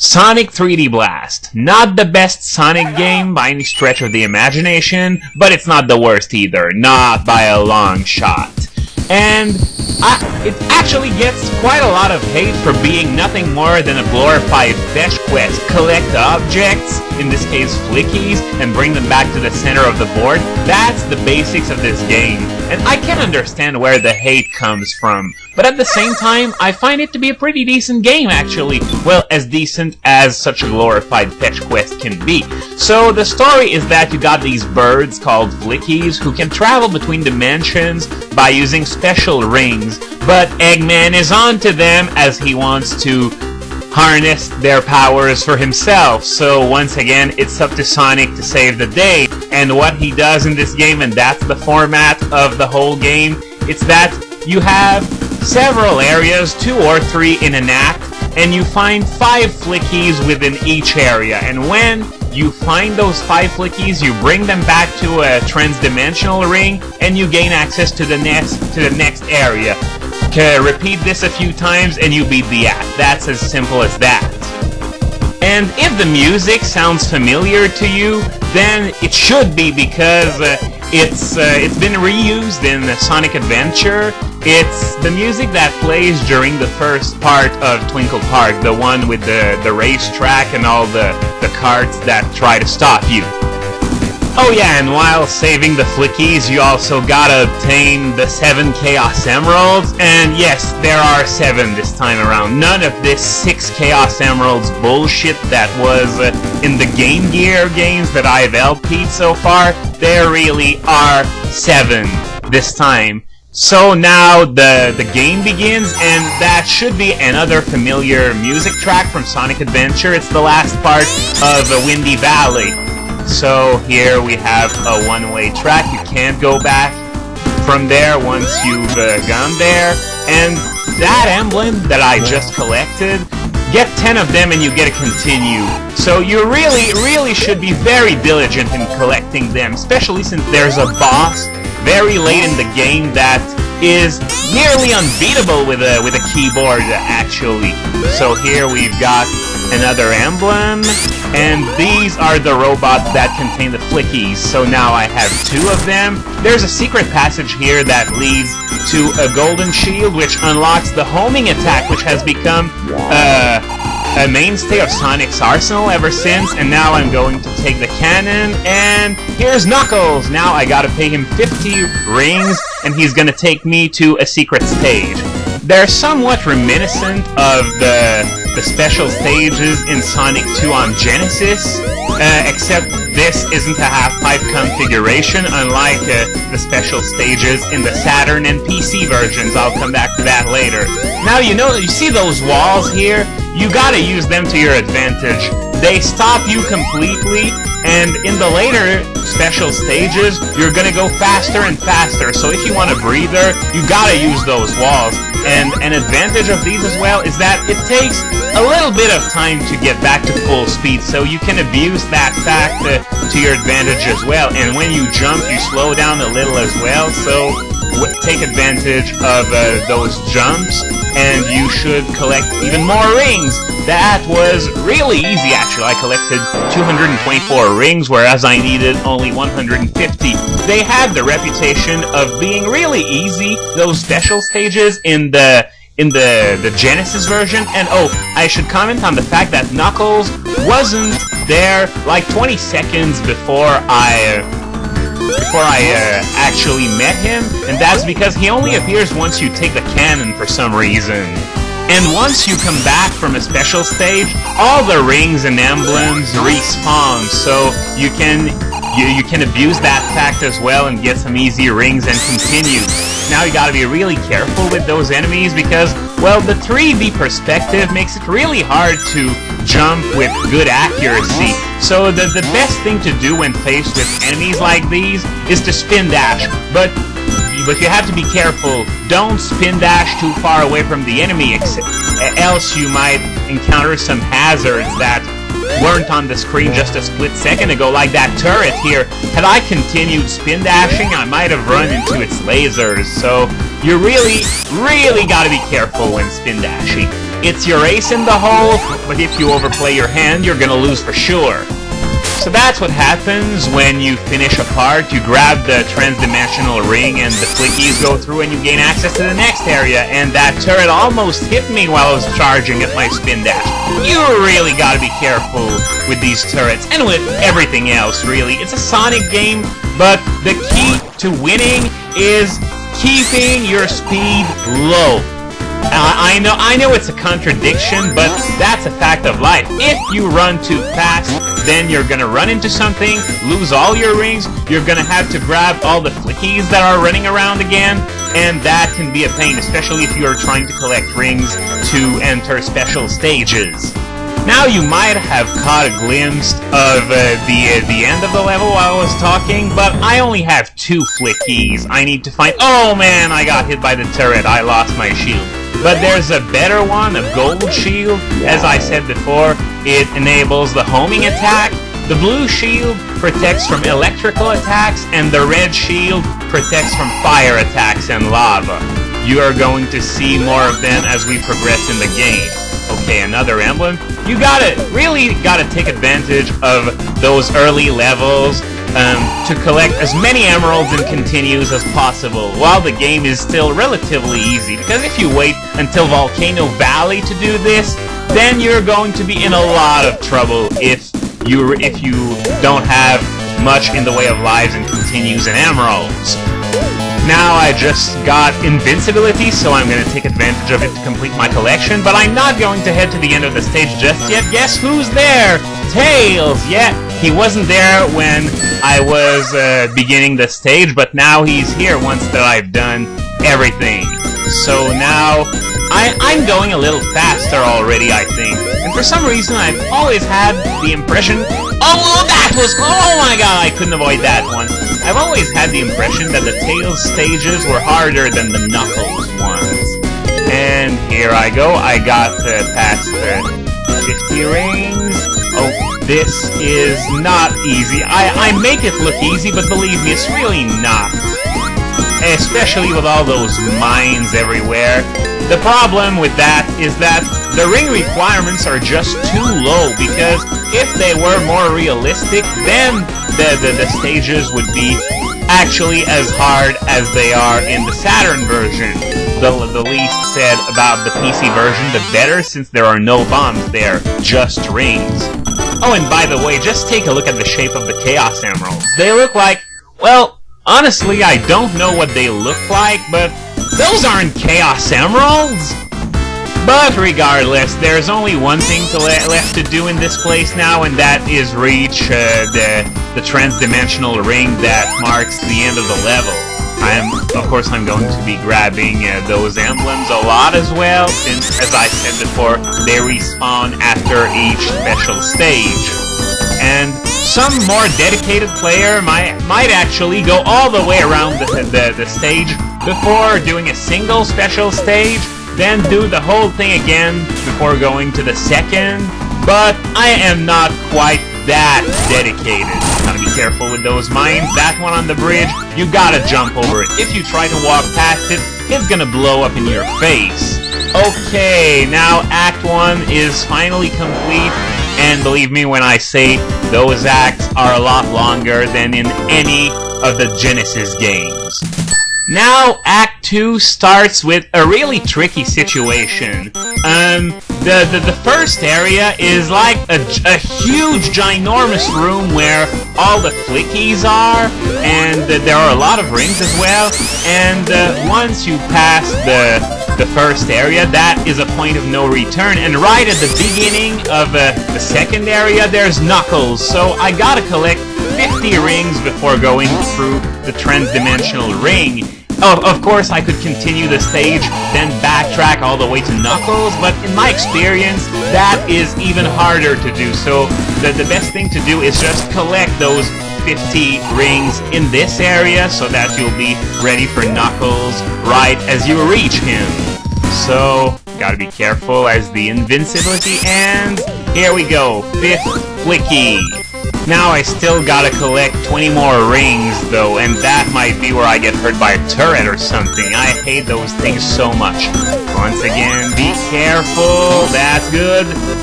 Sonic 3D Blast. Not the best Sonic game by any stretch of the imagination, but it's not the worst either, not by a long shot. And it actually gets quite a lot of hate for being nothing more than a glorified fetch quest. Collect objects, in this case flickies, and bring them back to the center of the board. That's the basics of this game, and I can understand where the hate comes from. But at the same time, I find it to be a pretty decent game, actually. Well, as decent as such a glorified fetch quest can be. So the story is that you got these birds called flickies who can travel between dimensions by using special rings, but Eggman is on to them as he wants to harness their powers for himself. So once again, it's up to Sonic to save the day. And what he does in this game, and that's the format of the whole game, it's that you have several areas, 2 or 3 in an act, and you find 5 flickies within each area. And when you find those 5 flickies, you bring them back to a transdimensional ring, and you gain access to the next area. Repeat this a few times, and you beat the act. That's as simple as that. And if the music sounds familiar to you, then it should be, because it's been reused in Sonic Adventure. It's the music that plays during the first part of Twinkle Park, the one with the racetrack and all the carts that try to stop you. Oh yeah, and while saving the flickies, you also gotta obtain the 7 Chaos Emeralds, and yes, there are 7 this time around. None of this 6 Chaos Emeralds bullshit that was in the Game Gear games that I've LP'd so far. There really are 7 this time. So now the game begins, and that should be another familiar music track from Sonic Adventure. It's the last part of Windy Valley. So here we have a one-way track. You can't go back from there once you've gone there. And that emblem that I just collected, get 10 of them and you get to continue. So you really should be very diligent in collecting them, especially since there's a boss very late in the game that is nearly unbeatable with a keyboard, actually. So here we've got another emblem, and these are the robots that contain the flickies. So now I have 2 of them. There's a secret passage here that leads to a golden shield, which unlocks the homing attack, which has become a mainstay of Sonic's arsenal ever since. And now I'm going to take the cannon, and here's Knuckles. Now I gotta pay him 50 rings, and he's gonna take me to a secret stage. They're somewhat reminiscent of the special stages in Sonic 2 on Genesis, except this isn't a half-pipe configuration, unlike the special stages in the Saturn and PC versions. I'll come back to that later. Now, you see those walls here? You gotta use them to your advantage. They stop you completely, and in the later special stages, you're gonna go faster and faster. So if you want a breather, you gotta use those walls. And an advantage of these as well is that it takes a little bit of time to get back to full speed, so you can abuse that fact to your advantage as well. And when you jump, you slow down a little as well, so take advantage of those jumps, and you should collect even more rings. That was really easy, actually. I collected 224 rings, whereas I needed only 150. They had the reputation of being really easy, those special stages in the Genesis version. And oh, I should comment on the fact that Knuckles wasn't there like 20 seconds before I actually met him, and that's because he only appears once you take the cannon for some reason. And once you come back from a special stage, all the rings and emblems respawn, so you can abuse that fact as well and get some easy rings and continue. Now you gotta be really careful with those enemies because, well, the 3D perspective makes it really hard to jump with good accuracy. So the best thing to do when faced with enemies like these is to spin dash, but you have to be careful. Don't spin dash too far away from the enemy, else you might encounter some hazards that weren't on the screen just a split second ago, like that turret here. Had I continued spin dashing, I might have run into its lasers, so you really gotta be careful when spin dashing. it's your ace in the hole, but if you overplay your hand, you're gonna lose for sure. So that's what happens when you finish a part. You grab the transdimensional ring and the flickies go through and you gain access to the next area. And that turret almost hit me while I was charging at my spin dash. You really gotta be careful with these turrets and with everything else, really. It's a Sonic game, but the key to winning is keeping your speed low. I know it's a contradiction, but that's a fact of life. If you run too fast, then you're gonna run into something, lose all your rings, you're gonna have to grab all the flickies that are running around again, and that can be a pain, especially if you're trying to collect rings to enter special stages. Now you might have caught a glimpse of the end of the level while I was talking, but I only have 2 flickies. I need to find... Oh man, I got hit by the turret. I lost my shield. But there's a better one, a gold shield. As I said before, it enables the homing attack. The blue shield protects from electrical attacks, and the red shield protects from fire attacks and lava. You are going to see more of them as we progress in the game. Okay, another emblem. You really gotta take advantage of those early levels to collect as many emeralds and continues as possible, while the game is still relatively easy. Because if you wait until Volcano Valley to do this, then you're going to be in a lot of trouble if you don't have much in the way of lives and continues and emeralds. Now I just got invincibility, so I'm going to take advantage of it to complete my collection, but I'm not going to head to the end of the stage just yet. Guess who's there? Tails! Yeah, he wasn't there when I was beginning the stage, but now he's here once that I've done everything. So now I'm going a little faster already, I think. And for some reason, I've always had the impression... Oh, that was... Oh my god, I couldn't avoid that one. I've always had the impression that the Tails stages were harder than the Knuckles ones. And here I go. I got past 50 rings. Oh, this is not easy. I make it look easy, but believe me, it's really not. Especially with all those mines everywhere. The problem with that is that the ring requirements are just too low, because if they were more realistic, then the stages would be actually as hard as they are in the Saturn version. The least said about the PC version, the better, since there are no bombs there, just rings. Oh, and by the way, just take a look at the shape of the Chaos Emeralds. They look like, well, honestly, I don't know what they look like, but those aren't Chaos Emeralds! But regardless, there's only one thing left to do in this place now, and that is reach the transdimensional ring that marks the end of the level. Of course, I'm going to be grabbing those emblems a lot as well, since, as I said before, they respawn after each special stage. And some more dedicated player might actually go all the way around the stage before doing a single special stage, then do the whole thing again before going to the second, but I am not quite that dedicated. Gotta be careful with those mines. That one on the bridge, you gotta jump over it. If you try to walk past it, it's gonna blow up in your face. Okay, now Act 1 is finally complete, and believe me when I say those acts are a lot longer than in any of the Genesis games. Now, Act 2 starts with a really tricky situation. The first area is like a huge, ginormous room where all the flickies are, and there are a lot of rings as well, and once you pass the first area, that is a point of no return, and right at the beginning of the second area, there's Knuckles, so I gotta collect 50 rings before going through the transdimensional ring. Oh, of course, I could continue the stage, then backtrack all the way to Knuckles, but in my experience, that is even harder to do, so the best thing to do is just collect those 50 rings in this area so that you'll be ready for Knuckles right as you reach him. So, gotta be careful as the invincibility, and here we go, 5th Flicky. Now I still gotta collect 20 more rings, though, and that might be where I get hurt by a turret or something. I hate those things so much. Once again, be careful. That's good.